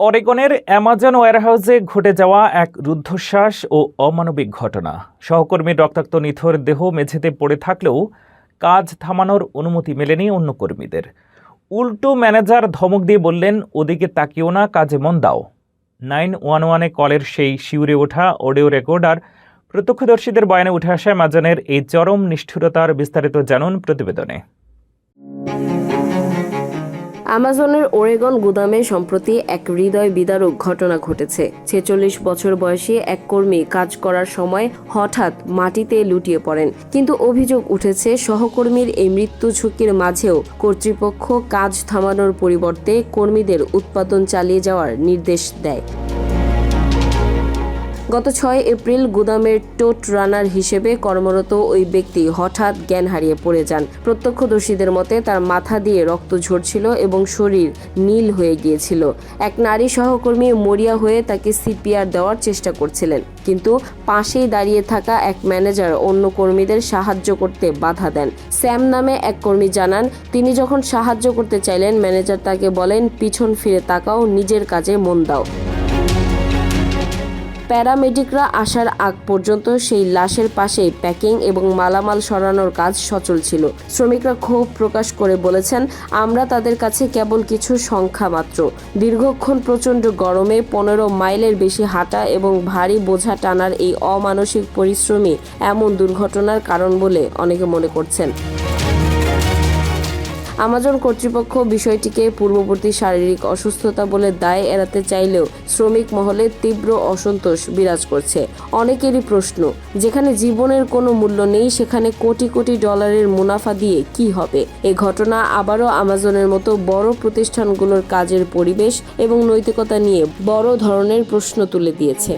অরেগনের Amazon ওয়্যারহাউসে ঘটে যাওয়া এক রুদ্ধশ্বাস ও অমানবিক ঘটনা। সহকর্মীর রক্তাক্ত নিথর দেহ মেঝেতে পড়ে থাকলেও কাজ থামানোর অনুমতি মেলেনি অন্য কর্মীদের। উল্টো ম্যানেজার ধমক দিয়ে বললেন, ওদিকে তাকিও না, কাজে মন দাও। 911-এ কলের সেই শিউরে ওঠা অডিও রেকর্ড আর প্রত্যক্ষদর্শীদের বয়ানে উঠে আসা অ্যামাজনের এই চরম নিষ্ঠুরতার বিস্তারিত জানুন প্রতিবেদনে। অ্যামাজনের ওরেগন গুদামে সম্প্রতি এক হৃদয় বিদারক ঘটনা ঘটেছে। 46 বছর বয়সী এক কর্মী কাজ করার সময় হঠাৎ মাটিতে লুটিয়ে পড়েন। কিন্তু অভিযোগ উঠেছে, সহকর্মীর এই মৃত্যু ঝুঁকির মাঝেও কর্তৃপক্ষ কাজ থামানোর পরিবর্তে কর্মীদের উৎপাদন চালিয়ে যাওয়ার নির্দেশ দেয়। গত 6 এপ্রিল গুদামের টোট রানার হিসেবে কর্মরত ওই ব্যক্তি হঠাৎ জ্ঞান হারিয়ে পড়ে যান। প্রত্যক্ষদর্শীদের মতে তার মাথা দিয়ে রক্ত ঝরছিল এবং শরীর নীল হয়ে গিয়েছিল। এক নারী সহকর্মী মরিয়া হয়ে তাকে সিপিআর দেওয়ার চেষ্টা করছিলেন, কিন্তু পাশেই দাঁড়িয়ে থাকা এক ম্যানেজার অন্য কর্মীদের সাহায্য করতে বাধা দেন। স্যাম নামে এক কর্মী জানান, তিনি যখন সাহায্য করতে চাইলেন, ম্যানেজার তাকে বলেন, পিছন ফিরে তাকাও, নিজের কাজে মন দাও। প্যারামেডিকরা আসার আগ পর্যন্ত সেই লাশের পাশেই প্যাকিং এবং মালামাল সরানোর কাজ সচল ছিল। শ্রমিকরা ক্ষোভ প্রকাশ করে বলেছেন, আমরা তাদের কাছে কেবল কিছু সংখ্যা মাত্র। দীর্ঘক্ষণ প্রচণ্ড গরমে 15 মাইলের বেশি হাঁটা এবং ভারী বোঝা টানার এই অমানসিক পরিশ্রমই এমন দুর্ঘটনার কারণ বলে অনেকে মনে করছেন। অ্যামাজন কর্তৃপক্ষ বিষয়টিকে পূর্ববর্তী শারীরিক অসুস্থতা বলে দায় এড়াতে চাইলেও শ্রমিক মহলে তীব্র অসন্তোষ বিরাজ করছে। অনেকেরই প্রশ্ন, যেখানে জীবনের কোনো মূল্য নেই, সেখানে কোটি কোটি ডলারের মুনাফা দিয়ে কি হবে? এই ঘটনা আবারও অ্যামাজনের মতো বড় প্রতিষ্ঠানগুলোর কাজের পরিবেশ এবং নৈতিকতা নিয়ে বড় ধরনের প্রশ্ন তুলে দিয়েছে।